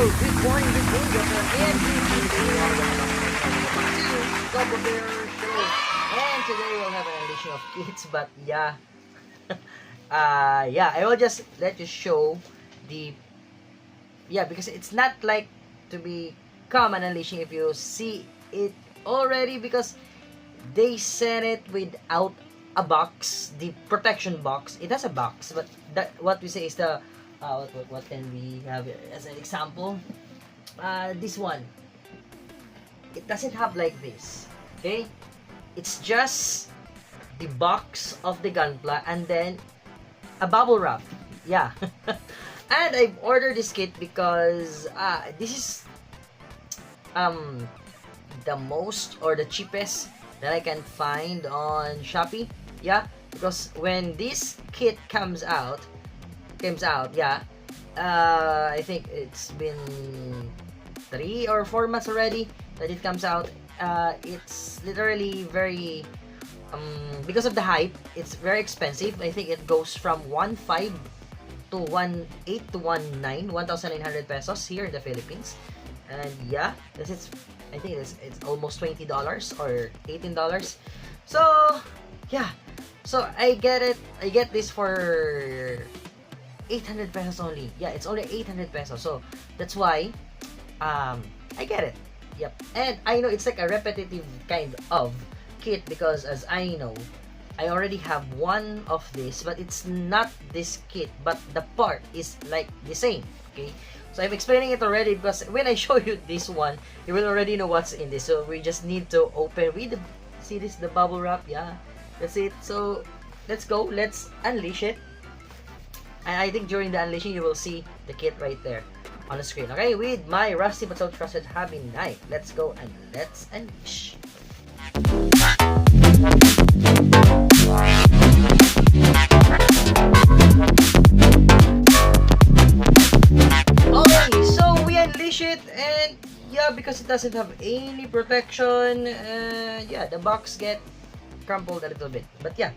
good morning, and Double Bear Show. And today we'll have an unleashing of kids, but yeah, I will just let you show the because it's not like to be common unleashing if you see it already, because they sent it without a box, the protection box. It has a box, but that what we say is the what can we have as an example? This one, it doesn't have like this. Okay, it's just the box of the Gunpla and then a bubble wrap. Yeah. And I've ordered this kit because this is the most or the cheapest that I can find on Shopee. Yeah, because when this kit comes out, I think it's been 3 or 4 months already that it comes out. It's literally very because of the hype, it's very expensive. I think it goes from 1.5 to 1.8 to 1.9 1,900 pesos here in the Philippines. And yeah, this is, I think it's almost $20 or $18. So yeah, so I get this for 800 pesos only. Yeah, it's only 800 pesos. So that's why I get it. Yep. And I know it's like a repetitive kind of kit, because as I know, I already have one of this, but it's not this kit, but the part is like the same. Okay, so I'm explaining it already, because when I show you this one, you will already know what's in this. So we just need to open with the, see this, the bubble wrap. Yeah, that's it. So let's go, let's unleash it. And I think during the unleashing you will see the kit right there on the screen. Okay, with my rusty but so trusted hobby knife, let's go and let's unleash. Okay, so we unleash it, and yeah, because it doesn't have any protection, yeah, the box get crumpled a little bit. But yeah,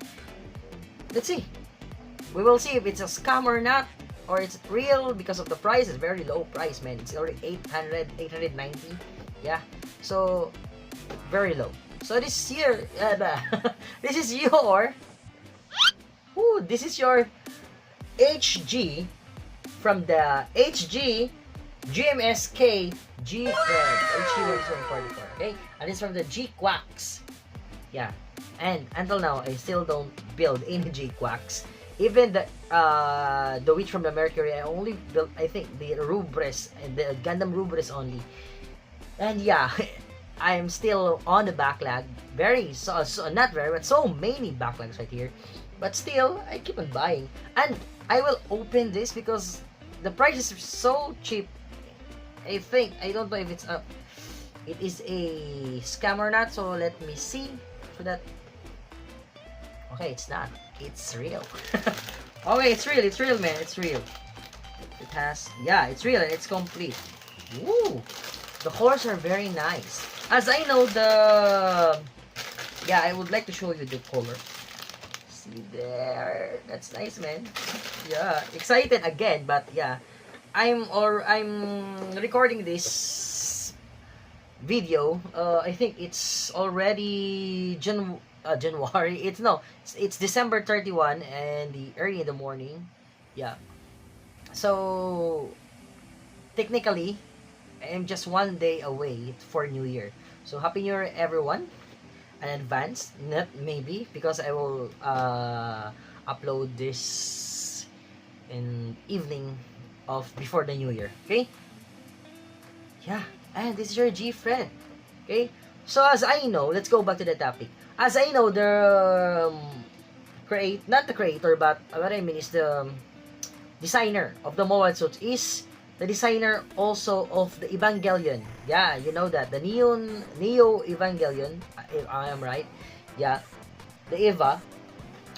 let's see. We will see if it's a scam or not, or it's real, because of the price. It's very low price, man. It's already 890. Yeah, so very low. So this here, this is your, this is your HG from the HG GMSK G Fred HG 144. Okay, and it's from the G Quacks. Yeah, and until now I still don't build any G Quacks. Even the Witch from the Mercury, I only built, I think, the Rubres and the Gundam Rubres only. And yeah, I'm still on the backlog. So not very, but so many backlogs right here. But still, I keep on buying. And I will open this because the price is so cheap. I think, I don't know if it's it is a scam or not. So let me see for that. Okay, it's not. It's real. Okay, it's real, man. It's real. It has, yeah, it's real and it's complete. Woo! The colors are very nice. As I know, I would like to show you the color. See there. That's nice, man. Yeah, excited again, but yeah, I'm recording this video. I think it's already January. It's December 31 and early in the morning. Yeah. So technically, I'm just one day away for New Year. So Happy New Year, everyone, in advance. Not maybe, because I will upload this in evening of before the New Year. Okay. Yeah, and this is your G Fred. Okay. So as I know, let's go back to the topic. As I know, the not the creator, but what I mean is the designer of the mobile suits is the designer also of the Evangelion. Yeah, you know that, the Neo Evangelion, if I am right. Yeah, the Eva,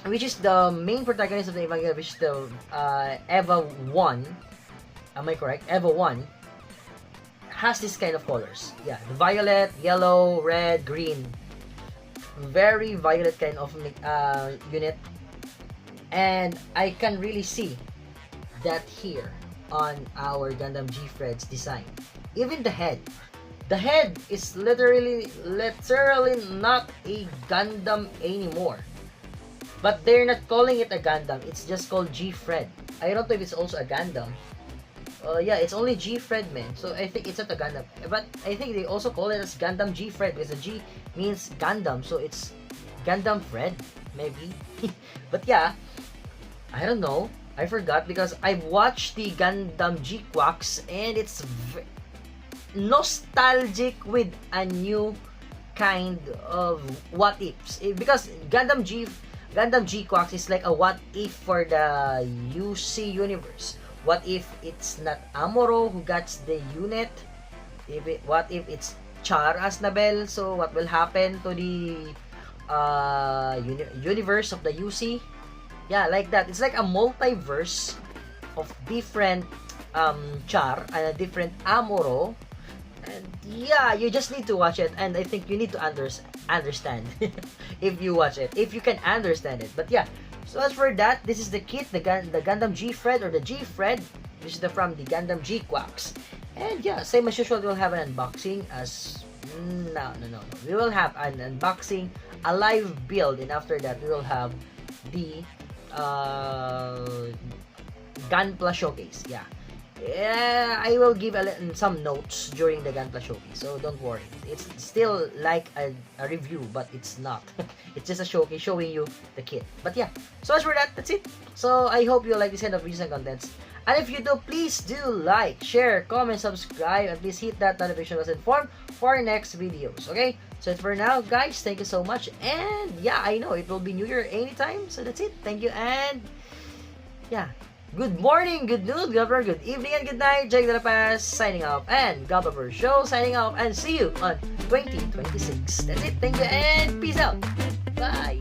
which is the main protagonist of the Evangelion, which is the Eva 1. Am I correct? Eva 1 has this kind of colors. Yeah, the violet, yellow, red, green. Very violet kind of unit. And I can really see that here. on our Gundam G-Fred's design. Even the head. The head is literally not a Gundam anymore. But they're not calling it a Gundam. It's just called G-Fred. I don't know if it's also a Gundam. Yeah, it's only G-Fred, man. So I think it's not a Gundam. But I think they also call it as Gundam G-Fred because the G means Gundam. So it's Gundam Fred, maybe. But yeah, I don't know. I forgot because I've watched the Gundam G-Quacks and it's nostalgic with a new kind of what ifs. Because Gundam G-Quacks is like a what if for the UC universe. What if it's not Amuro who gets the unit? What if it's Char as Nabel? So what will happen to the universe of the UC? Yeah, like that. It's like a multiverse of different Char and a different Amuro. And yeah, you just need to watch it, and I think you need to understand if you watch it, if you can understand it. But yeah, so as for that, this is the kit, the Gundam G-Fred or the G-Fred. This is from the Gundam G-Quacks. And yeah, same as usual, we'll have an unboxing as... No. We will have an unboxing, a live build, and after that, we will have the Gunpla showcase. Yeah. I will give some notes during the Gunpla showcase, so don't worry. It's still like a review, but it's not. It's just a showcase showing you the kit. But yeah, so as for that, that's it. So I hope you like this kind of videos and contents. And if you do, please do like, share, comment, subscribe, and please hit that notification bell informed for our next videos. Okay? So for now, guys, thank you so much. And yeah, I know it will be New Year anytime. So that's it. Thank you, and yeah. Good morning, good noon, good evening, and good night. Jake De La Paz signing off, and Gabber Show signing off, and see you on 2026. That's it. Thank you, and peace out. Bye.